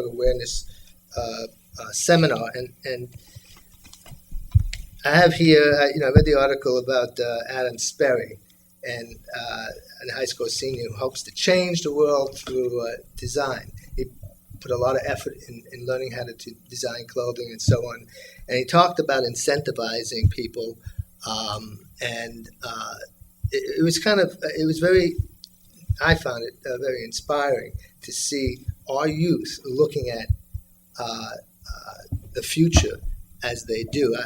awareness seminar, and I have here, I read the article about Adam Sperry, and a high school senior who hopes to change the world through design. He put a lot of effort in learning how to design clothing and so on, and he talked about incentivizing people, and it was I found it very inspiring to see our youth looking at the future as they do.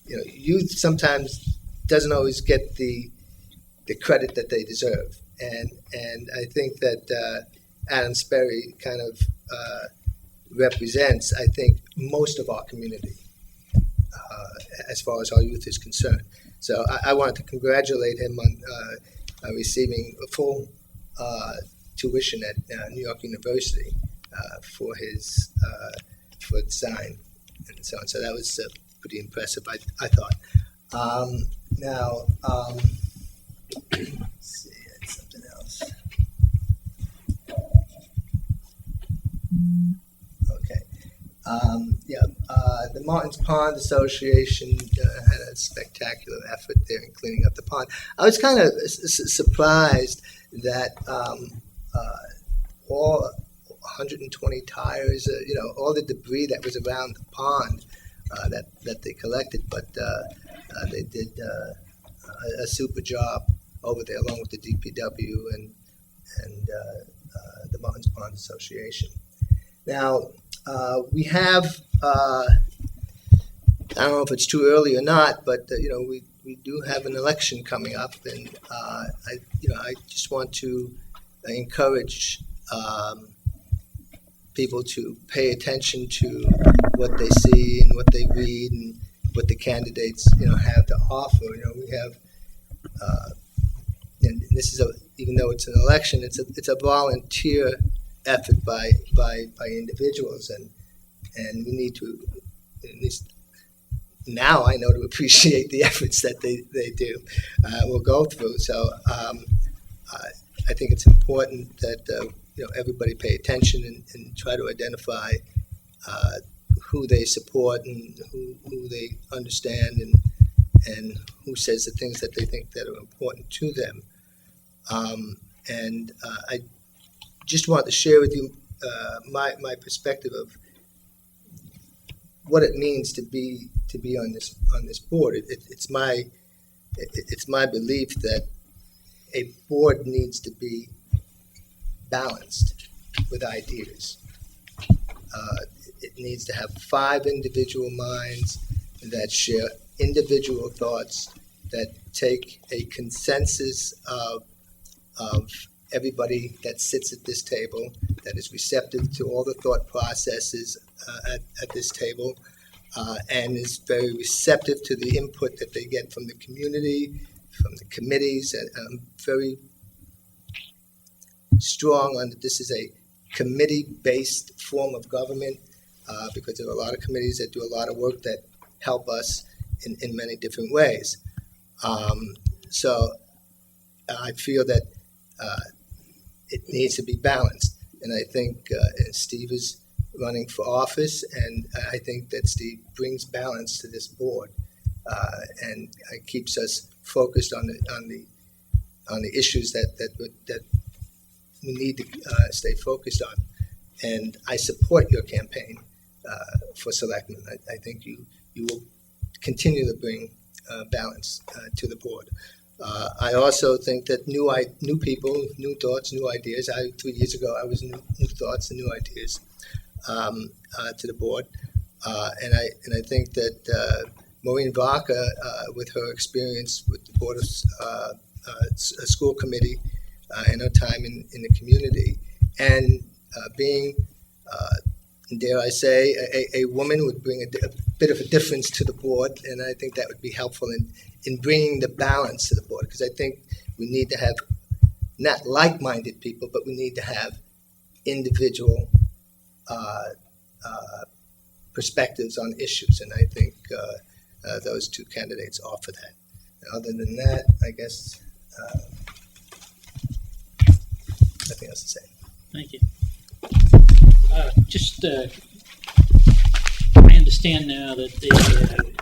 Youth sometimes doesn't always get the credit that they deserve, and I think that Adam Sperry kind of represents, I think, most of our community as far as our youth is concerned. So I wanted to congratulate him on receiving a full tuition at New York University for his for design and so on. So that was pretty impressive, I thought. Now, let's see, something else. Okay. The Martins Pond Association had a spectacular effort there in cleaning up the pond. I was kind of surprised that all 120 tires, all the debris that was around the pond that they collected, but they did a super job over there, along with the DPW and the Martins Pond Association. Now, we have, I don't know if it's too early or not, but we do have an election coming up, and I just want to encourage people to pay attention to what they see and what they read and what the candidates have to offer. We have, and this is even though it's an election, it's a volunteer effort by individuals, and we need to, at least now I know, to appreciate the efforts that they do will go through. So I think it's important that everybody pay attention and try to identify who they support and who they understand, and who says the things that they think that are important to them. And I just want to share with you my perspective of what it means to be on this board. It's my belief that a board needs to be balanced with ideas. It needs to have 5 individual minds that share individual thoughts, that take a consensus of everybody that sits at this table, that is receptive to all the thought processes at this table, and is very receptive to the input that they get from the community, from the committees, and I'm very strong on that this is a committee-based form of government, because there are a lot of committees that do a lot of work that help us in many different ways. So I feel that it needs to be balanced, and I think Steve is running for office, and I think that Steve brings balance to this board, and keeps us focused on the issues that we need to stay focused on. And I support your campaign for Selectmen. I think you will continue to bring balance to the board. I also think that new people, new thoughts, new ideas. 3 years ago, I was new thoughts and new ideas to the board, and I think that Maureen Vaca, with her experience with the board of school committee and her time in the community, and being, dare I say, a woman would bring a bit of a difference to the board, and I think that would be helpful in bringing the balance to the board, because I think we need to have not like-minded people, but we need to have individual perspectives on issues, and I think those 2 candidates offer that. Other than that, I guess nothing else to say. Thank you. I understand now that the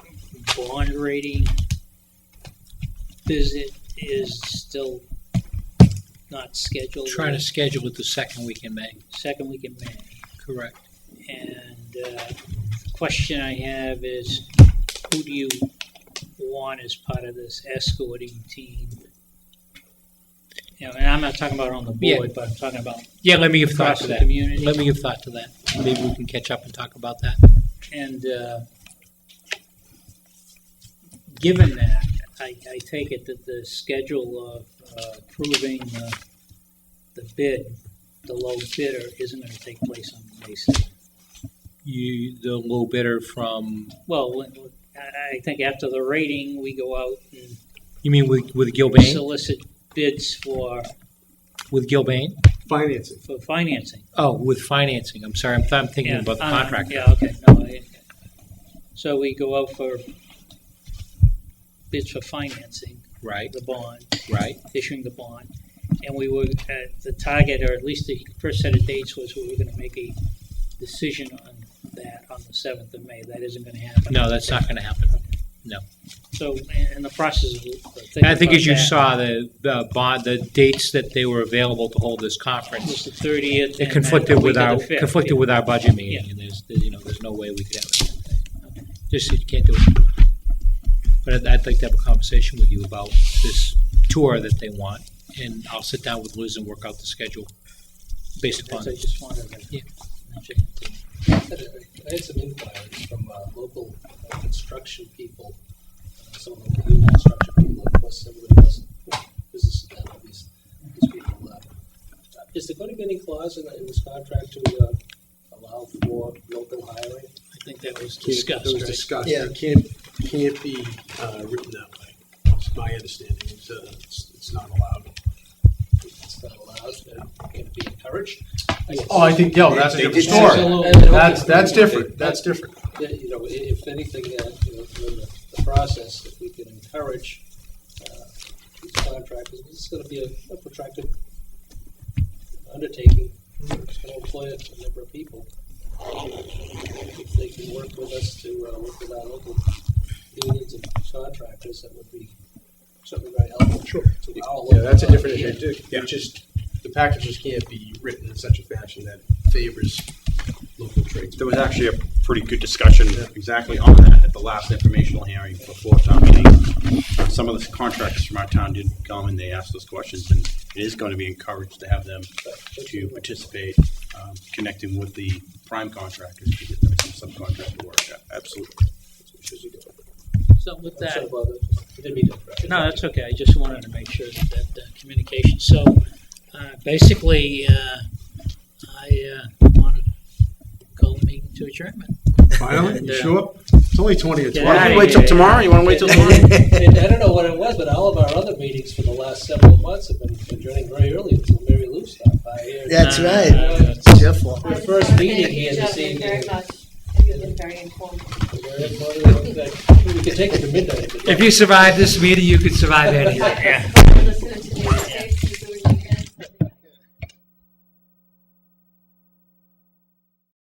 bond rating visit is still not scheduled. Trying to schedule it the second week in May. Second week in May. Correct. And the question I have is, who do you want as part of this escorting team? You know, and I'm not talking about on the board, but I'm talking about Yeah, let me give thought across to the that. community. Let me give thought to that. Maybe we can catch up and talk about that. And given that, I take it that the schedule of approving the bid, the low bidder, isn't going to take place on May 7th. The low bidder from, Well, I think after the rating, we go out and you mean with Gilbane? solicit bids for With Gilbane? Financing. financing. Oh, with financing. I'm sorry, I'm thinking about the contractor. Yeah, okay. No, so we go out for bids for financing Right, the bond, right. issuing the bond. And we were at the target, or at least the first set of dates was we were going to make a decision on that on the 7th of May. That isn't going to happen. No, that's not going to happen. No. So in the process of thinking I think about as you that, saw, the dates that they were available to hold this it was conference, the 30th. it conflicted with our budget meeting, Yeah. and there's no way we could have it. Just, you can't do it. But I'd like to have a conversation with you about this tour that they want, and I'll sit down with Liz and work out the schedule based upon I it. just wanted to Yeah. mention it. I had some inquiries from local construction people, some of the union construction people, of course, everybody does business with them, these people. Is there going to be any clause in this contract to allow for local hiring? I think that was discussed, It was right? discussed. Yeah. It can't be written that way. It's my understanding. It's not allowed. It's not allowed, can it be encouraged? Oh, I think, that's a They different did story. say- That's different. That's different. You know, if anything, during the process, if we can encourage these contractors, this is going to be a protracted undertaking. It's going to employ a number of people. If they can work with us to work with our local unions and contractors, that would be certainly very helpful. Sure. To our local Yeah, that's a different issue. community. The packages can't be written in such a fashion that favors local trades. There was actually a pretty good discussion exactly on that at the last informational hearing before town meeting. Some of the contractors from our town did come and they asked those questions, and it is going to be encouraged to have them to participate, connecting with the prime contractors to get them some subcontractor work. Absolutely. So with I'm that, sorry about that. I didn't mean to interrupt. no, that's okay. I just wanted to make sure that communication. So basically, I want to call the meeting to adjournment. Finally? And, You sure? It's only 20 or Get 12. outta You wait till tomorrow? You want to wait till tomorrow? And I don't know what it was, but all of our other meetings for the last several months have been adjourning very early until Mary Lou stopped by here. That's right. That's- It's your fault. The first meeting here this Thank you very evening. much. You've been very informative. We could take it to midnight. If you survive this meeting, you could survive anything. Listening to the mistakes.